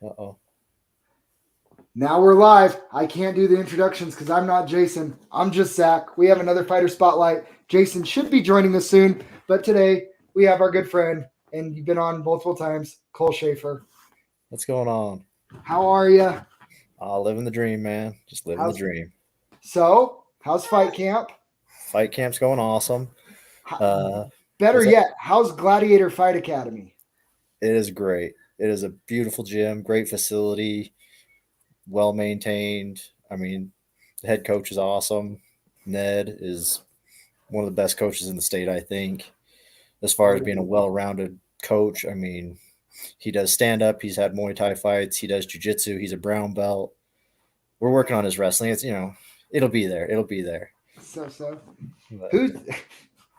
Uh-oh. Now we're live. I can't do the introductions because I'm not Jason. I'm just Zack. We have another fighter spotlight. Jason should be joining us soon, but today we have our good friend, and you've been on multiple times, Cole Shafer. What's going on? How are you? Living the dream, man. Just living the How's dream. how's fight camp? Fight camp's going awesome. Uh, Better what's that? yet, how's Gladiator Fight Academy? It is great. It is a beautiful gym, great facility, well maintained. I mean, the head coach is awesome. Ned is one of the best coaches in the state, I think, as far as being a well-rounded coach. I mean, he does stand up. He's had Muay Thai fights. He does jiu-jitsu. He's a brown belt. We're working on his wrestling. It's it'll be there. It'll be there. So. But, Who's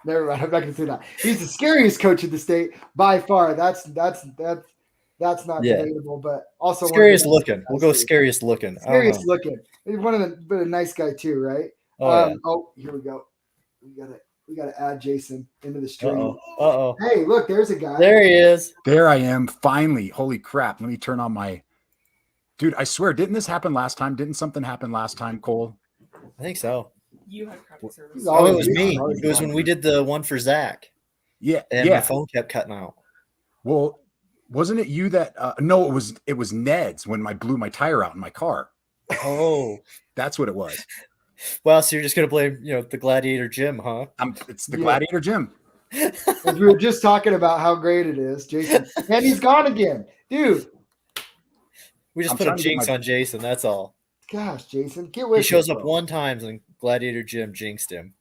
never mind, I'm not gonna say that. He's the scariest coach in the state by far. That's not debatable, but also scariest looking. We'll go scariest looking. Scariest looking. He's but a nice guy too, right? Oh, yeah. Oh, here we go. We gotta add Jason into the stream. Uh-oh. Hey, look, there's a guy. There he is. There I am. Finally. Holy crap. Let me turn on my dude. I swear, didn't this happen last time? Didn't something happen last time, Cole? I think so. You had crappy service. Oh, it was me. It was when we did the one for Zack. Yeah. And my phone kept cutting out. Well, wasn't it you that no, it was Ned's when I blew my tire out in my car. Oh. That's what it was. Well, so you're just gonna blame, the Gladiator Gym, huh? It's the Gladiator Gym. We were just talking about how great it is, Jason. And he's gone again. Dude. We just put a jinx on Jason, that's all. Gosh, Jason, get with He shows up one time and Gladiator Gym jinxed him.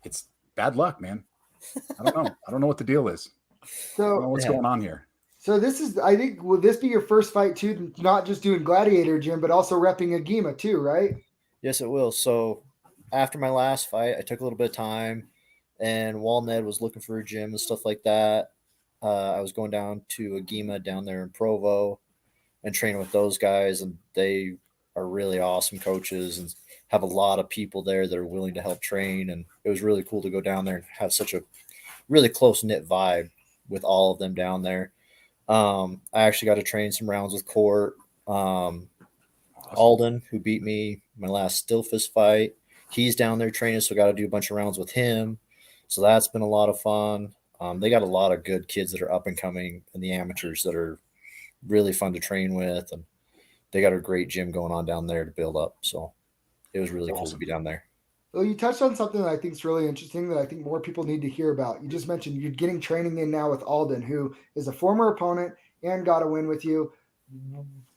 It's bad luck, man. I don't know. I don't know what the deal is. So I don't know what's going on here. So this is, I think, will this be your first fight too? Not just doing Gladiator Gym, but also repping Agima too, right? Yes, it will. So after my last fight, I took a little bit of time, and while Ned was looking for a gym and stuff like that, I was going down to Agima down there in Provo and training with those guys, and they are really awesome coaches and have a lot of people there that are willing to help train. And it was really cool to go down there and have such a really close-knit vibe with all of them down there. I actually got to train some rounds with Court. Alden, who beat me my last still fist fight, he's down there training, so got to do a bunch of rounds with him. So that's been a lot of fun. They got a lot of good kids that are up and coming in the amateurs that are really fun to train with, and they got a great gym going on down there to build up. So it was really cool to be down there. Well, you touched on something that I think is really interesting that I think more people need to hear about. You just mentioned you're getting training in now with Alden, who is a former opponent and got a win with you.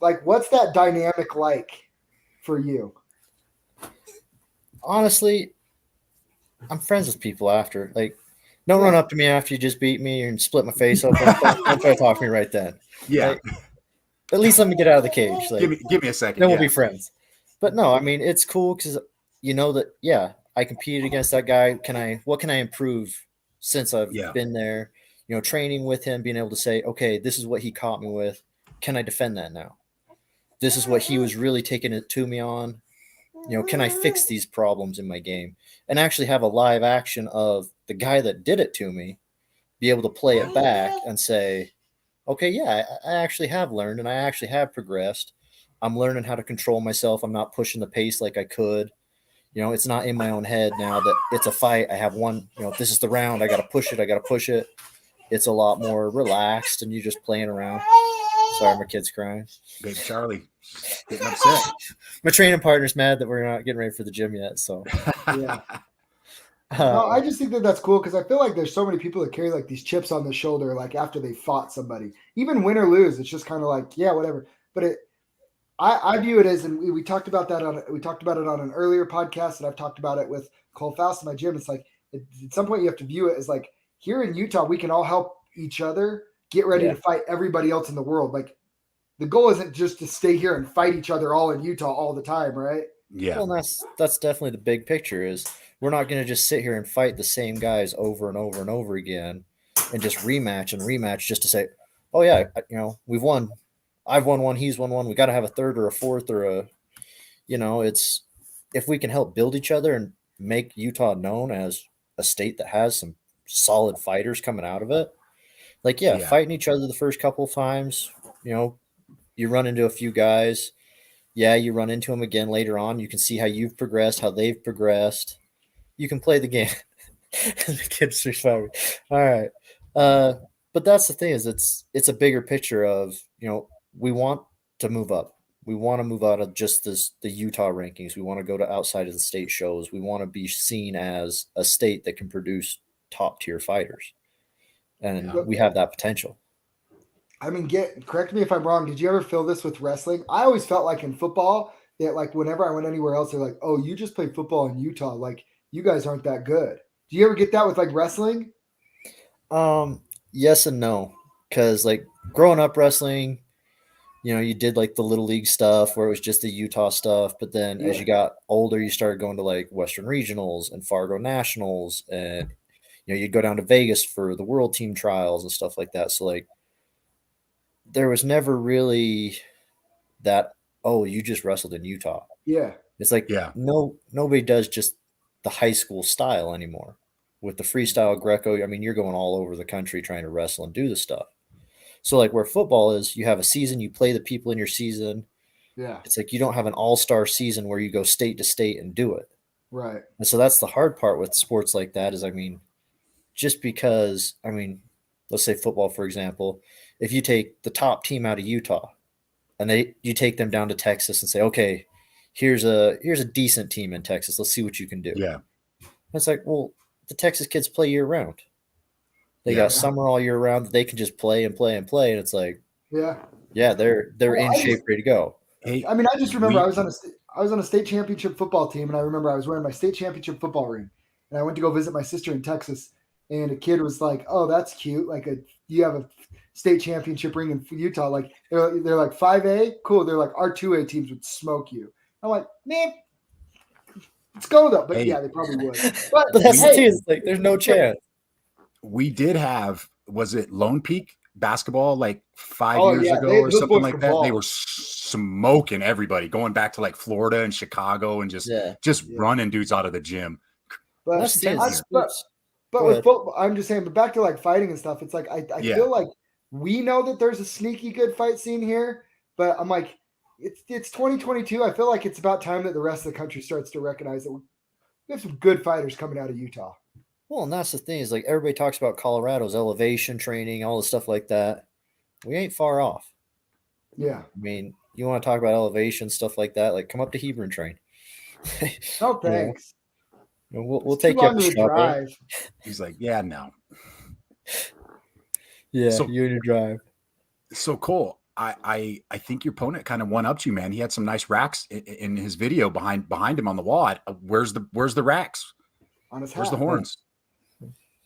Like, what's that dynamic like for you? Honestly, I'm friends with people after. Like, don't run up to me after you just beat me and split my face open. Don't try to talk to me right then. Yeah. Like, at least let me get out of the cage. Like, give me a second. Then we'll be friends. But no, I mean, it's cool because you know that, I competed against that guy. What can I improve since I've been there, training with him, being able to say, okay, this is what he caught me with. Can I defend that now? This is what he was really taking it to me on. Can I fix these problems in my game and actually have a live action of the guy that did it to me, be able to play it back and say, okay, I actually have learned and I actually have progressed. I'm learning how to control myself. I'm not pushing the pace like I could. It's not in my own head now that it's a fight. I have one, this is the round. I got to push it. It's a lot more relaxed and you're just playing around. Sorry, my kid's crying. Baby Charlie getting upset. My training partner's mad that we're not getting ready for the gym yet. So, yeah. No, I just think that that's cool because I feel like there's so many people that carry like these chips on the shoulder, like after they fought somebody, even win or lose. It's just kind of like, yeah, whatever. But I view it as, and we talked about it on an earlier podcast, and I've talked about it with Cole Faust in my gym. It's like at some point you have to view it as like here in Utah, we can all help each other get ready to fight everybody else in the world. Like the goal isn't just to stay here and fight each other all in Utah all the time, right? Yeah. Well, that's definitely the big picture is we're not going to just sit here and fight the same guys over and over and over again and just rematch just to say, oh yeah, we've won. I've won one, he's won one. We got to have a third or a fourth or it's if we can help build each other and make Utah known as a state that has some solid fighters coming out of it. Like, fighting each other the first couple of times, you run into a few guys. Yeah, you run into them again later on. You can see how you've progressed, how they've progressed. You can play the game. The kids are sorry. All right. But that's the thing is it's a bigger picture of, we want to move up. We want to move out of just the Utah rankings. We want to go to outside of the state shows. We want to be seen as a state that can produce top tier fighters. And we have that potential. I mean, correct me if I'm wrong. Did you ever feel this with wrestling? I always felt like in football that like whenever I went anywhere else, they're like, "Oh, you just play football in Utah. Like you guys aren't that good." Do you ever get that with like wrestling? Yes and no, because like growing up wrestling, you did like the little league stuff where it was just the Utah stuff, but then as you got older, you started going to like Western Regionals and Fargo Nationals, and you'd go down to Vegas for the World Team Trials and stuff like that. So like there was never really that, oh, you just wrestled in Utah. Yeah. It's like nobody does just the high school style anymore. With the freestyle Greco, I mean, you're going all over the country trying to wrestle and do the stuff. So like where football is, you have a season, you play the people in your season. Yeah. It's like you don't have an all-star season where you go state to state and do it. Right. And so that's the hard part with sports like that is, I mean, just because, I mean, let's say football, for example, if you take the top team out of Utah and you take them down to Texas and say, okay, here's a decent team in Texas. Let's see what you can do. Yeah. And it's like, well, the Texas kids play year round. They got summer all year round that they can just play and play and play. And it's like, they're in shape, ready to go. Hey, I mean, I just remember I was on a state championship football team, and I remember I was wearing my state championship football ring, and I went to go visit my sister in Texas, and a kid was like, "Oh, that's cute! Like you have a state championship ring in Utah. Like they're like 5A, cool. They're like our 2A teams would smoke you." I'm like, man, let's go though. But they probably would. But that's the thing, it's like there's no chance. We did have, was it Lone Peak basketball like 5 years ago or something like that? They were smoking everybody, going back to like Florida and Chicago and just running dudes out of the gym. But with football, I'm just saying, but back to like fighting and stuff, it's like I feel like we know that there's a sneaky good fight scene here, but I'm like, it's 2022. I feel like it's about time that the rest of the country starts to recognize that we have some good fighters coming out of Utah. Well, and that's the thing is like everybody talks about Colorado's elevation training, all the stuff like that. We ain't far off. Yeah. I mean, you want to talk about elevation, stuff like that, like come up to Hebron train. No, thanks. We'll take you up to drive. He's like, yeah, no. Yeah, so, you and your drive. So Cole, I think your opponent kind of one upped you, man. He had some nice racks in his video behind him on the wall. Where's the racks? On his hat. Where's the horns?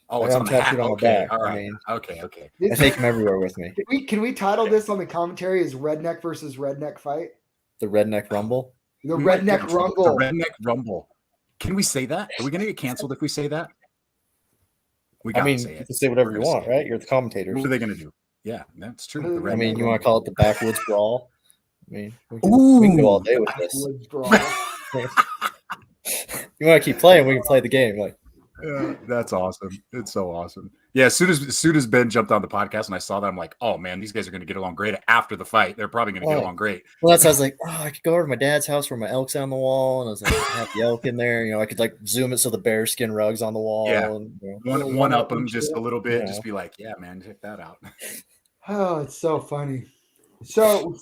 Oh, it's on the hat. On okay, the back. All right. I mean, okay. I take him everywhere with me. Can we title this on the commentary as Redneck versus Redneck Fight? The Redneck Rumble? The Redneck Rumble. The Redneck Rumble. Can we say that? Are we going to get canceled if we say that? You can say whatever you want, right? You're the commentators. What are they going to do? Yeah, that's true. You want to call it the Backwoods Brawl? I mean, we can go all day with this. You want to keep playing, we can play the game. Like, yeah, that's awesome. It's so awesome. Yeah, as soon as Ben jumped on the podcast and I saw that, I'm like, oh man, these guys are going to get along great after the fight. They're probably going to get along great. Well, I was like, I could go over to my dad's house where my elk's on the wall, and I was like, I have the elk in there. I could like zoom it so the bear skin rug's on the wall. Yeah, and, one up them just a little bit. Just be like, yeah, man, check that out. Oh, it's so funny. So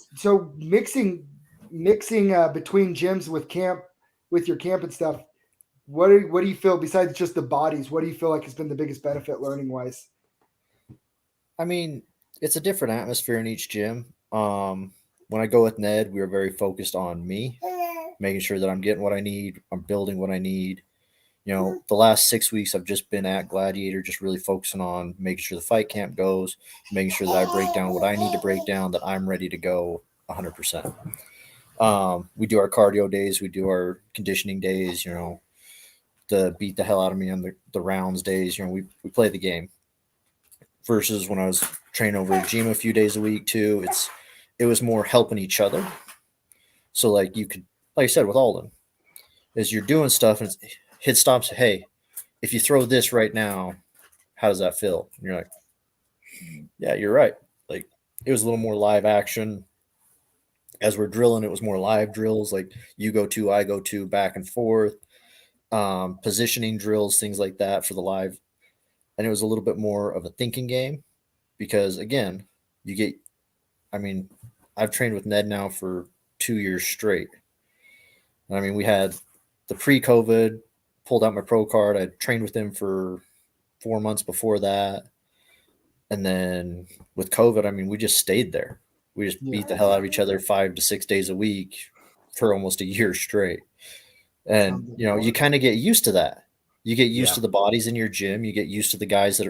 mixing between gyms with your camp and stuff. What do you feel besides just the bodies? What do you feel like has been the biggest benefit learning wise? I mean, it's a different atmosphere in each gym. When I go with Ned, we were very focused on me, making sure that I'm getting what I need. I'm building what I need. The last 6 weeks I've just been at Gladiator, just really focusing on making sure the fight camp goes, making sure that I break down what I need to break down, that I'm ready to go 100%. We do our cardio days. We do our conditioning days, the beat the hell out of me on the rounds days. We play the game. Versus when I was training over at gym a few days a week too, it was more helping each other. So like you could, like I said with Alden, is you're doing stuff and it's hit stops. Hey, if you throw this right now, how does that feel? And you're like, yeah, you're right. Like it was a little more live action. As we're drilling, it was more live drills, like you go to, I go to, back and forth, positioning drills, things like that for the live. And it was a little bit more of a thinking game because, again, I've trained with Ned now for 2 years straight. I mean, we had the pre-COVID, pulled out my pro card. I trained with him for 4 months before that. And then with COVID, I mean, we just stayed there. We just beat the hell out of each other 5 to 6 days a week for almost a year straight. And, you kind of get used to that. You get used to the bodies in your gym. You get used to the guys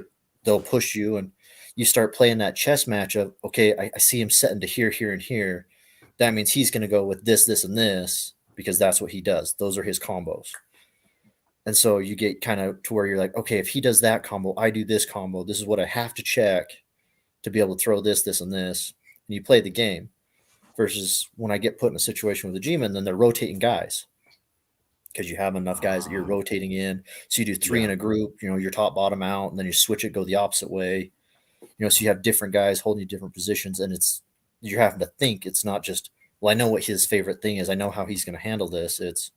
they'll push you. And you start playing that chess match of, okay, I see him setting to here, here, and here. That means he's going to go with this, this, and this because that's what he does. Those are his combos. And so you get kind of to where you're like, okay, if he does that combo, I do this combo. This is what I have to check to be able to throw this, this, and this. And you play the game versus when I get put in a situation with a G-man, then they're rotating guys because you have enough guys that you're rotating in. So you do 3 in a group, your top, bottom out, and then you switch it, go the opposite way. So you have different guys holding you different positions, and you're having to think. It's not just, well, I know what his favorite thing is. I know how he's going to handle this. It's,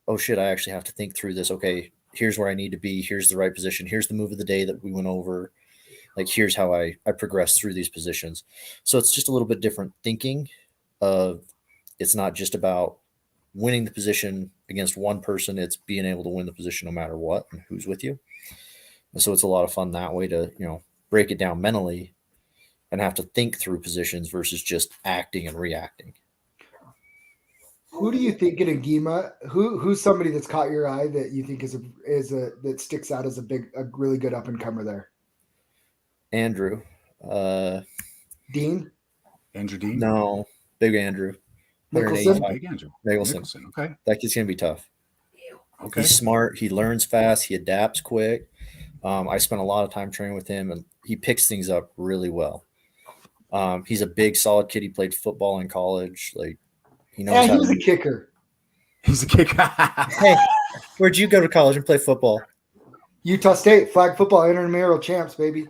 oh shit, I actually have to think through this. Okay, here's where I need to be. Here's the right position. Here's the move of the day that we went over. Like, here's how I progress through these positions. So it's just a little bit different thinking of, it's not just about winning the position against one person. It's being able to win the position no matter what and who's with you. And so it's a lot of fun that way to, break it down mentally and have to think through positions versus just acting and reacting. Who do you think in a GEMA, who's somebody that's caught your eye that you think is that sticks out as a really good up and comer there? Andrew. Dean? Andrew Dean? No, Big Andrew. Nicholson? Big Andrew. Nicholson. Okay. That kid's going to be tough. Okay. He's smart. He learns fast. He adapts quick. I spent a lot of time training with him, and he picks things up really well. He's a big, solid kid. He played football in college. Like, he knows he was a kicker. He's a kicker. Hey, where'd you go to college and play football? Utah State, flag football intramural champs, baby.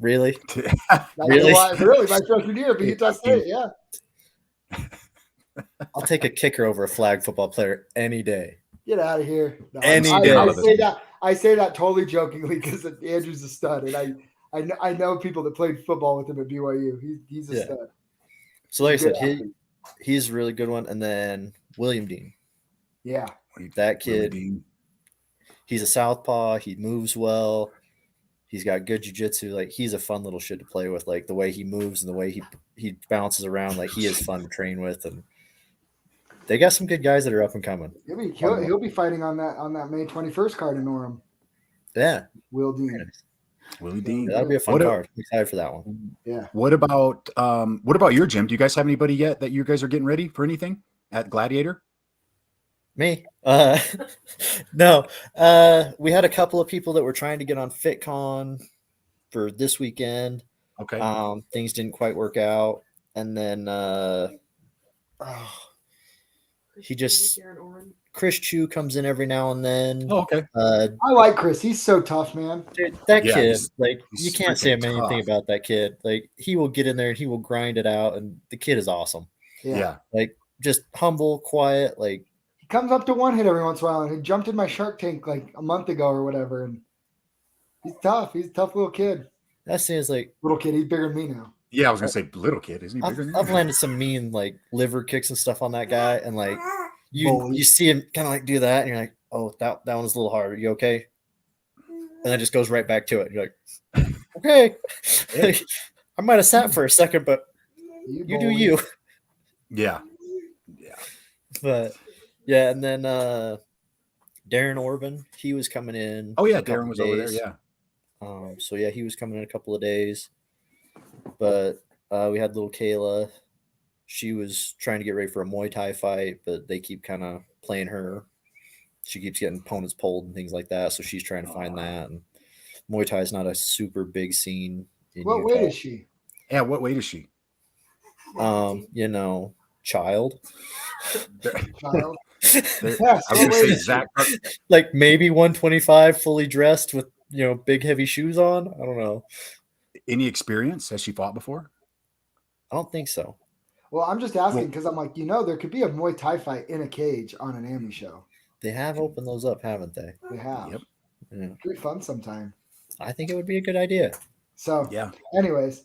Really? Really? My freshman year, but Utah State, yeah. I'll take a kicker over a flag football player any day. Get out of here. No, any day. I say that totally jokingly because Andrew's a stud, and I know people that played football with him at BYU. He's a stud. So like I said, he's a really good one. And then William Dean. Yeah. That kid, he's a southpaw. He moves well. He's got good jiu-jitsu. Like, he's a fun little shit to play with. Like, the way he moves and the way he bounces around, like, he is fun to train with. And they got some good guys that are up and coming. He'll be fighting on that May 21st card in Orem. Yeah. Will Dean. Willie Dean. That'll be a fun card. I'm excited for that one. Yeah. What about your gym? Do you guys have anybody yet that you guys are getting ready for anything at Gladiator? Me? No. We had a couple of people that were trying to get on FitCon for this weekend. Okay. Things didn't quite work out. And then Chris Chu comes in every now and then. Oh, okay. I like Chris. He's so tough, man. Dude, that kid, you can't say anything about that kid. Like, he will get in there and he will grind it out, and the kid is awesome. Yeah. Like, just humble, quiet. Like, he comes up to one hit every once in a while, and he jumped in my Shark Tank like a month ago or whatever, and he's tough. He's a tough little kid. That seems like little kid. He's bigger than me now. Yeah, I was gonna say little kid. Isn't he bigger than you? I've landed some mean like liver kicks and stuff on that guy, and like you see him kind of like do that, and you're like, oh, that one's a little hard. Are you okay? And then just goes right back to it. You're like, okay. I might have sat for a second, but you do you. Yeah. But yeah, and then Darren Orban, he was coming in. Oh yeah, Darren was over there. Yeah. So yeah, he was coming in a couple of days. But we had little Kayla. She was trying to get ready for a Muay Thai fight, but they keep kind of playing her. She keeps getting opponents pulled and things like that, so she's trying to find that. And Muay Thai is not a super big scene in What Utah. weight is she? Yeah, what weight is she? Child. Child. I was gonna say Zack. Like maybe 125 fully dressed with big heavy shoes on. I don't know. Any experience? Has she fought before? I don't think so. Well, I'm just asking because I'm like, there could be a Muay Thai fight in a cage on an Ami show. They have opened those up, haven't they? They have. Yep. Yeah. It'd be fun sometime. I think it would be a good idea. So, anyways,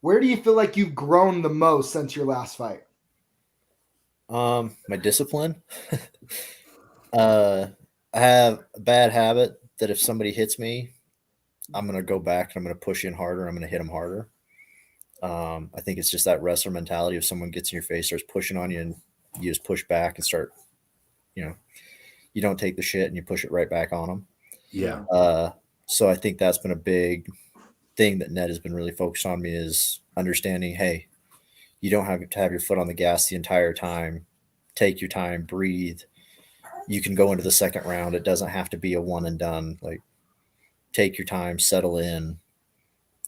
where do you feel like you've grown the most since your last fight? My discipline. I have a bad habit that if somebody hits me, I'm going to go back and I'm going to push in harder. I'm going to hit them harder. I think it's just that wrestler mentality. If someone gets in your face, starts pushing on you, and you just push back and start, you don't take the shit and you push it right back on them. Yeah. So I think that's been a big thing that Ned has been really focused on me, is understanding, hey, you don't have to have your foot on the gas the entire time. Take your time, breathe. You can go into the second round. It doesn't have to be a one and done. Like, take your time, settle in.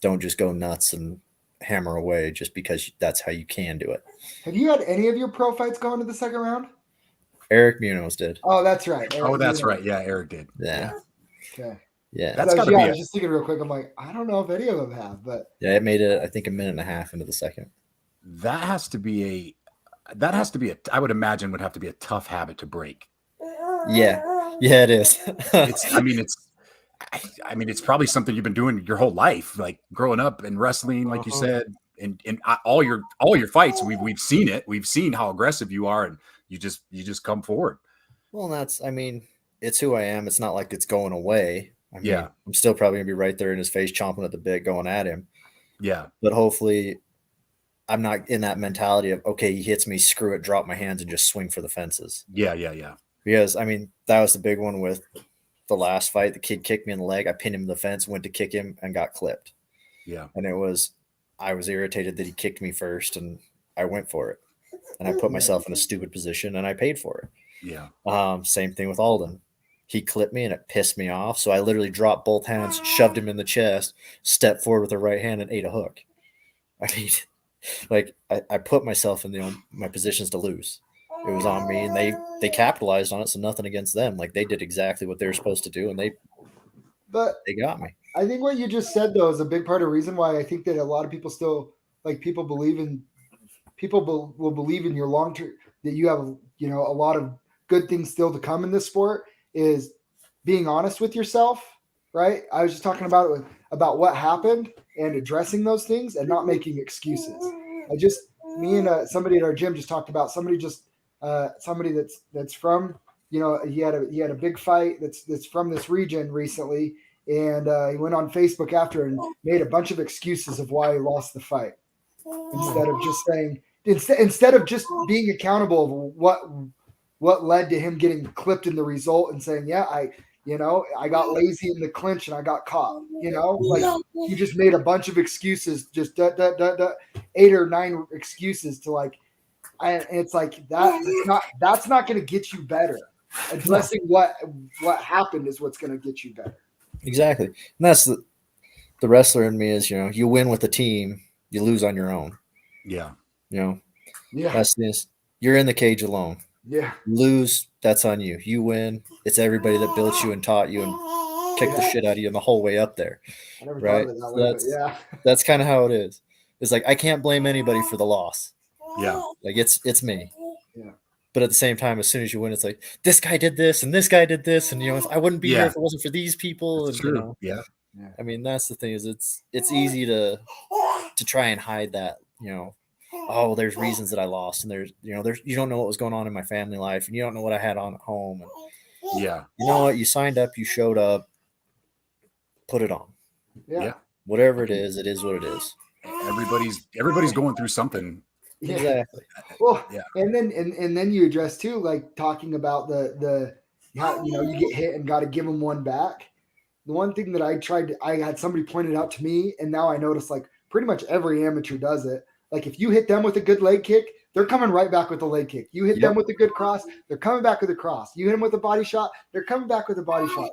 Don't just go nuts and hammer away just because that's how you can do it. Have you had any of your pro fights go into the second round? Eric Munoz did. Oh, that's right. That's right. Yeah, Eric did. Yeah. Okay. Yeah. That's gotta be I was just thinking real quick. I'm like, I don't know if any of them have, but yeah, it made it, I think, a minute and a half into the second. That has to be I would imagine would have to be a tough habit to break. Yeah. Yeah, it is. It's probably something you've been doing your whole life, like growing up and wrestling, like you said, and all your fights. We've seen it. We've seen how aggressive you are, and you just come forward. Well, it's who I am. It's not like it's going away. Yeah. I'm still probably gonna be right there in his face, chomping at the bit, going at him. Yeah. But hopefully I'm not in that mentality of, okay, he hits me, screw it, drop my hands and just swing for the fences. Yeah. Because that was the big one with the last fight. The kid kicked me in the leg. I pinned him in the fence, went to kick him, and got clipped. Yeah. And I was irritated that he kicked me first, and I went for it. And I put myself in a stupid position, and I paid for it. Yeah. Same thing with Alden. He clipped me, and it pissed me off. So I literally dropped both hands, shoved him in the chest, stepped forward with the right hand, and ate a hook. I put myself in my positions to lose. It was on me, and they capitalized on it. So nothing against them. Like, they did exactly what they were supposed to do, and they got me. I think what you just said, though, is a big part of the reason why I think that a lot of people still, people will believe in your long term, that you have a lot of good things still to come in this sport, is being honest with yourself. Right? I was just talking about what happened and addressing those things and not making excuses. Me and somebody at our gym just talked about somebody that's from, he had a big fight that's from this region recently, and he went on Facebook after and made a bunch of excuses of why he lost the fight, instead of just being accountable of what led to him getting clipped in the result, and saying, I got lazy in the clinch and I got caught. You just made a bunch of excuses, just 8 or 9 excuses to it's like that's not going to get you better. Addressing what happened is what's going to get you better. Exactly. And that's the wrestler in me is, you win with the team, you lose on your own. Yeah. That's this. You're in the cage alone. Yeah. Lose, that's on you. You win, it's everybody that built you and taught you and kicked the shit out of you the whole way up there. I never thought of it that way, that's kind of how it is. It's like, I can't blame anybody for the loss. Yeah. Like, it's me. Yeah. But at the same time, as soon as you win, it's like, this guy did this and this guy did this, and if I wouldn't be here if it wasn't for these people. That's and true. Yeah. That's the thing, is it's easy to try and hide that, oh, there's reasons that I lost, and there's you don't know what was going on in my family life, and you don't know what I had on at home. And you know what? You signed up, you showed up, put it on. Yeah. Whatever it is what it is. Everybody's going through something. Yeah. Exactly. Well, and then you address too, talking about the how, you get hit and got to give them one back. The one thing that I had somebody pointed out to me, and now I notice pretty much every amateur does it. If you hit them with a good leg kick, they're coming right back with a leg kick. You hit them with a good cross, they're coming back with a cross. You hit them with a body shot, they're coming back with a body shot.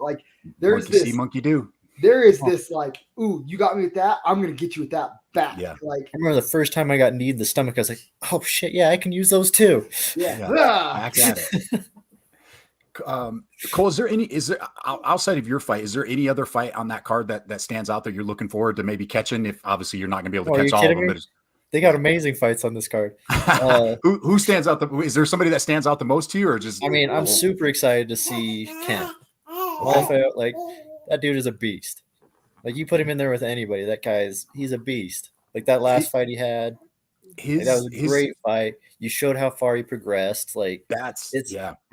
There's monkey this see, monkey do. There is this ooh, you got me with that, I'm gonna get you with that back. Yeah. I remember the first time I got kneed in the stomach, I was like, oh shit, yeah, I can use those too. Yeah. Back at it. Cole, is there outside of your fight, is there any other fight on that card that stands out that you're looking forward to maybe catching? If obviously you're not going to be able to catch all of them, but they got amazing fights on this card. Who stands out? Is there somebody that stands out the most to you, or just? I mean, I'm super excited to see Kent. Like that dude is a beast. Like you put him in there with anybody, he's a beast. Like that last fight he had, that was a great fight. You showed how far he progressed. Like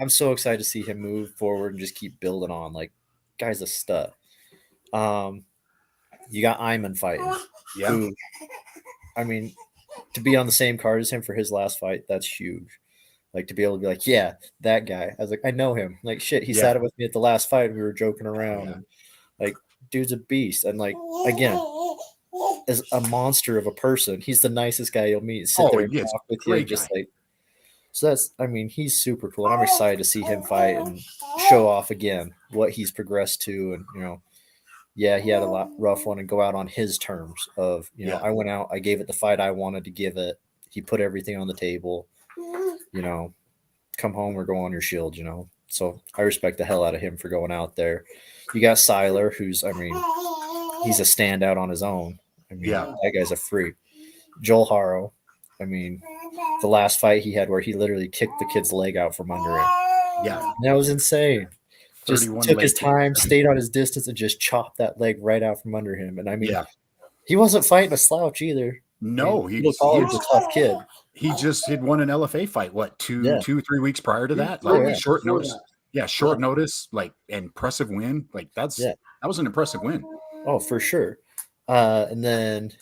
I'm so excited to see him move forward and just keep building on. Like, guy's a stud. You got Iman fighting. Yeah. Who, I mean, to be on the same card as him for his last fight, that's huge. Like to be able to be like, yeah, that guy. I was like, I know him. Like shit, he sat with me at the last fight. We were joking around. And, like, dude's a beast. And like again, as a monster of a person, he's the nicest guy you'll meet. Sit there and talk with you, just like. So he's super cool, and I'm excited to see him fight and show off again what he's progressed to, and he had a rough one and go out on his terms of, I went out, I gave it the fight I wanted to give it. He put everything on the table, come home or go on your shield, So I respect the hell out of him for going out there. You got Siler, who's, he's a standout on his own. That guy's a freak. Joel Haro, the last fight he had where he literally kicked the kid's leg out from under him. Yeah. And that was insane. Just took his time, stayed on his distance, and just chopped that leg right out from under him. And he wasn't fighting a slouch either. No, he was a tough kid. He just had won an LFA fight, 2-3 weeks prior to that? Like short notice. Yeah, short notice, like impressive win. Like that was an impressive win. Oh, for sure. And then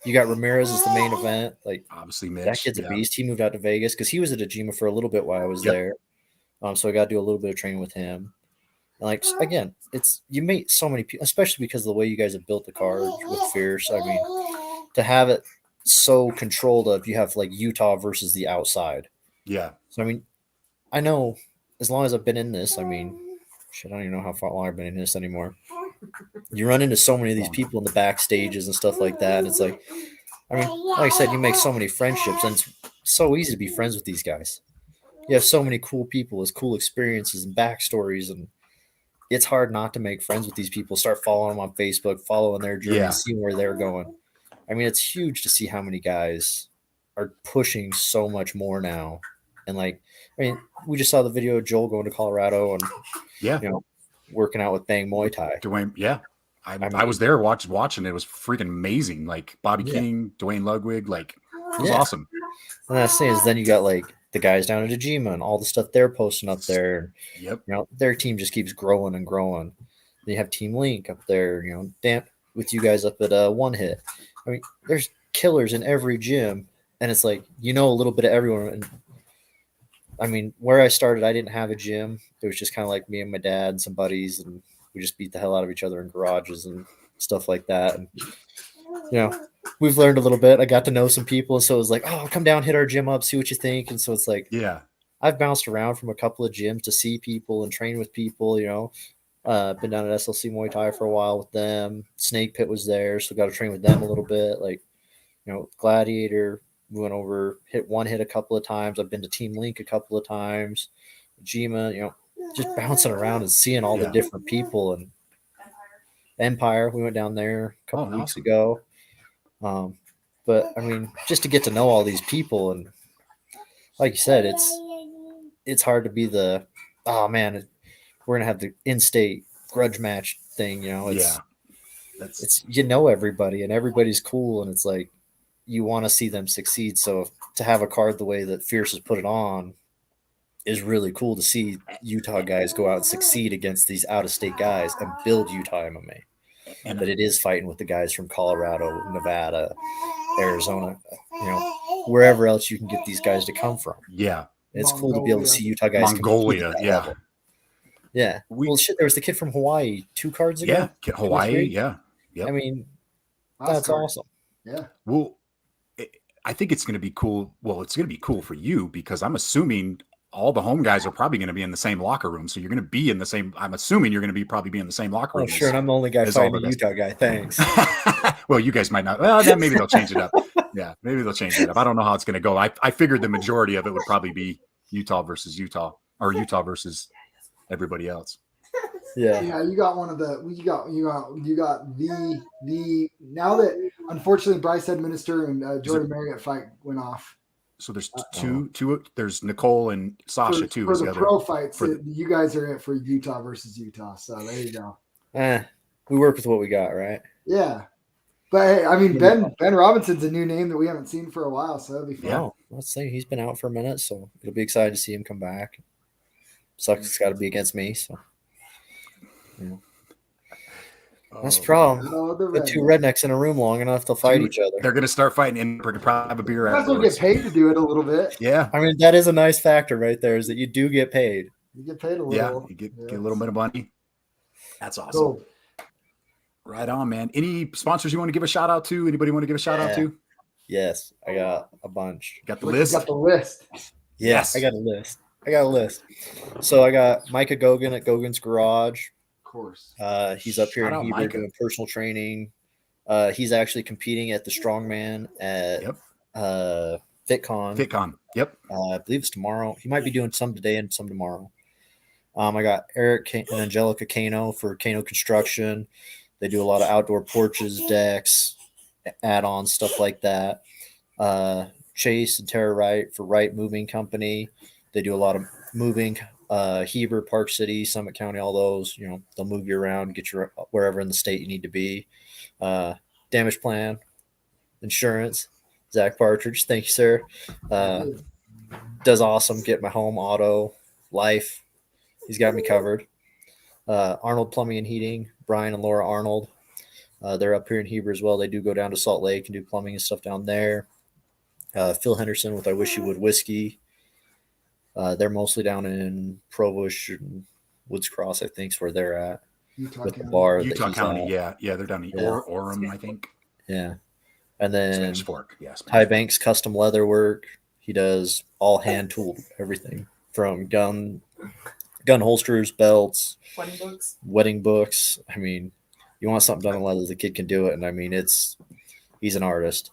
you got Ramirez as the main event. Like obviously Mitch, that kid's a beast. He moved out to Vegas because he was at Ajima for a little bit while I was there. So I got to do a little bit of training with him. And like again, you meet so many people, especially because of the way you guys have built the card with Fierce. To have it so controlled of you have like Utah versus the outside. Yeah. So I know as long as I've been in this, shit, I don't even know how long I've been in this anymore. You run into so many of these people in the backstages and stuff like that. And it's like, like I said, you make so many friendships, and it's so easy to be friends with these guys. You have so many cool people with cool experiences and backstories, and it's hard not to make friends with these people. Start following them on Facebook, following their journey, seeing where they're going. It's huge to see how many guys are pushing so much more now. And we just saw the video of Joel going to Colorado and working out with Bang Muay Thai. Dwayne, I was there watching. It was freaking amazing. Like Bobby King, Dwayne Ludwig, like it was awesome. And that's the thing is then you got like the guys down at Ajima and all the stuff they're posting up there. Yep. Their team just keeps growing and growing. They have Team Link up there, with you guys up at One Hit. There's killers in every gym, and it's like a little bit of everyone. And where I started, I didn't have a gym. It was just kind of like me and my dad and some buddies, and we just beat the hell out of each other in garages and stuff like that. And we've learned a little bit. I got to know some people, and so it was like, oh, come down, hit our gym up, see what you think. And so it's like, I've bounced around from a couple of gyms to see people and train with people. Been down at SLC Muay Thai for a while with them. Snake Pit was there, so got to train with them a little bit. Like, Gladiator, we went over, hit One Hit a couple of times. I've been to Team Link a couple of times. Jima, just bouncing around and seeing all the different people. And Empire, we went down there a couple of weeks ago. But just to get to know all these people, and like you said, it's hard to be the we're gonna have the in-state grudge match thing, it's everybody and everybody's cool, and it's like you want to see them succeed. So to have a card the way that Fierce has put it on is really cool to see Utah guys go out and succeed against these out-of-state guys and build Utah MMA. And that it is fighting with the guys from Colorado, Nevada, Arizona, wherever else you can get these guys to come from. Yeah. It's cool to be able to see Utah guys. Mongolia, yeah. Yeah. There was the kid from Hawaii 2 cards ago. Yeah, Hawaii, yeah. Yep. That's awesome. Yeah. Well, I think it's going to be cool. Well, it's going to be cool for you because I'm assuming all the home guys are probably going to be in the same locker room. So you're going to be in the same, I'm assuming you're going to probably be in the same locker room. Oh, sure. And I'm the only guy fighting a Utah guy. Thanks. Well, you guys might not. Well, then maybe they'll change it up. Yeah, maybe they'll change it up. I don't know how it's going to go. I figured the majority of it would probably be Utah versus Utah, or Utah versus everybody else. Yeah, you got one of the you got the now that unfortunately Bryce Edminister and Jordan Marriott fight went off. So there's two. There's Nicole and Sasha too. For the pro fights, you guys are it for Utah versus Utah. So there you go. We work with what we got, right? Yeah. But hey, I mean, Ben Robinson's a new name that we haven't seen for a while, so that'll be fun. Yeah, let's say he's been out for a minute, so it'll be exciting to see him come back. Sucks it's got to be against me, so yeah. That's the problem. The two rednecks in a room long enough, they'll fight each other. They're gonna start fighting, and we're gonna probably have a beer. You guys will get paid to do it a little bit. Yeah, I mean that is a nice factor right there. Is that you do get paid? You get paid a little. Yeah, you get a little bit of money. That's awesome. Cool. Right on, man. Any sponsors you want to give a shout out to? Anybody want to give a shout out to? Yes, I got a bunch. Got the list? You got the list. Yes, I got a list. So I got Micah Gogan at Gogan's Garage. Of course. He's up here in Heber doing personal training. He's actually competing at the Strongman at FitCon. FitCon. Yep. I believe it's tomorrow. He might be doing some today and some tomorrow. I got Eric and Angelica Kano for Kano Construction. They do a lot of outdoor porches, decks, add-ons, stuff like that. Chase and Tara Wright for Wright Moving Company. They do a lot of moving. Heber, Park City, Summit County, all those. You know, they'll move you around, get you wherever in the state you need to be. Damage plan, insurance. Zack Partridge, thank you, sir. Does awesome. Get my home, auto, life. He's got me covered. Arnold Plumbing and Heating, Brian and Laura Arnold. They're up here in Heber as well. They do go down to Salt Lake and do plumbing and stuff down there. Phil Henderson with I Wish You Would Whiskey. They're mostly down in Probush and Woods Cross, I think, is where they're at. With the bar Utah County, yeah. They're down in Orem, I think. Yeah. And then Spanish Fork, Ty Banks Custom Leather Work. He does all hand tooled everything from gun holsters, belts, wedding books. I mean, you want something done in leather, the kid can do it. And I mean, he's an artist.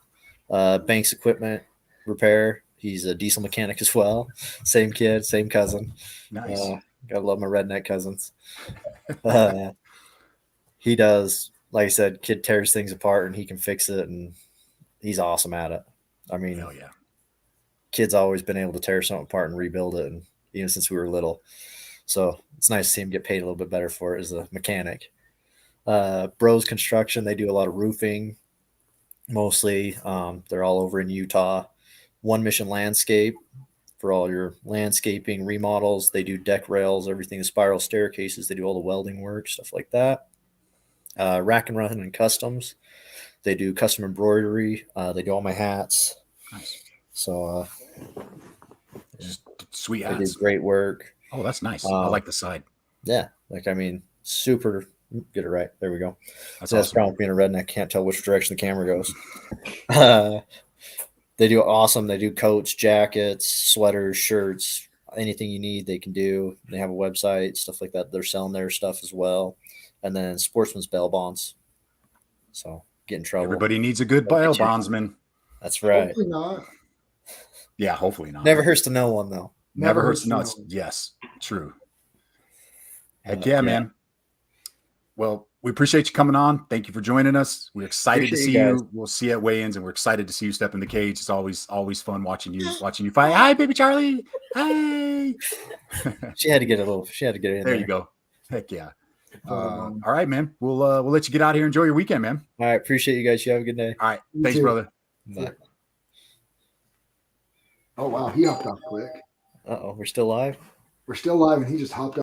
Banks Equipment Repair. He's a diesel mechanic as well. Same kid, same cousin. Nice. Gotta love my redneck cousins. He does, like I said, kid tears things apart and he can fix it, and he's awesome at it. I mean, hell yeah. Kid's always been able to tear something apart and rebuild it, and even since we were little. So it's nice to see him get paid a little bit better for it as a mechanic. Bros Construction, they do a lot of roofing, mostly. They're all over in Utah. One Mission Landscape for all your landscaping remodels. They do deck rails, everything, spiral staircases. They do all the welding work, stuff like that. Rack and Run and Customs. They do custom embroidery. They do all my hats. Nice. So, sweet hats. They do great work. Oh, that's nice. I like the side. Yeah. Super. Get it right. There we go. That's the problem with being a redneck. Can't tell which direction the camera goes. They do awesome. They do coats, jackets, sweaters, shirts, anything you need, they can do. They have a website, stuff like that. They're selling their stuff as well. And then Sportsman's Bail Bonds. So get in trouble. Everybody needs a good bail bondsman. That's right. Hopefully not. Yeah, hopefully not. Never hurts to know one, though. Never hurts to know. Yes, true. Heck yeah, man. Well, we appreciate you coming on. Thank you for joining us. We're excited to see you. We'll see you at weigh-ins, and we're excited to see you step in the cage. It's always fun watching you fight. Hi, baby Charlie. Hi. She had to get it in there. You go. Heck yeah. All right, man. We'll let you get out of here. Enjoy your weekend, man. All right. Appreciate you guys. You have a good day. All right. Thanks, brother. Bye. Oh, wow. He hopped off quick. Uh-oh. We're still live? We're still live, and he just hopped off.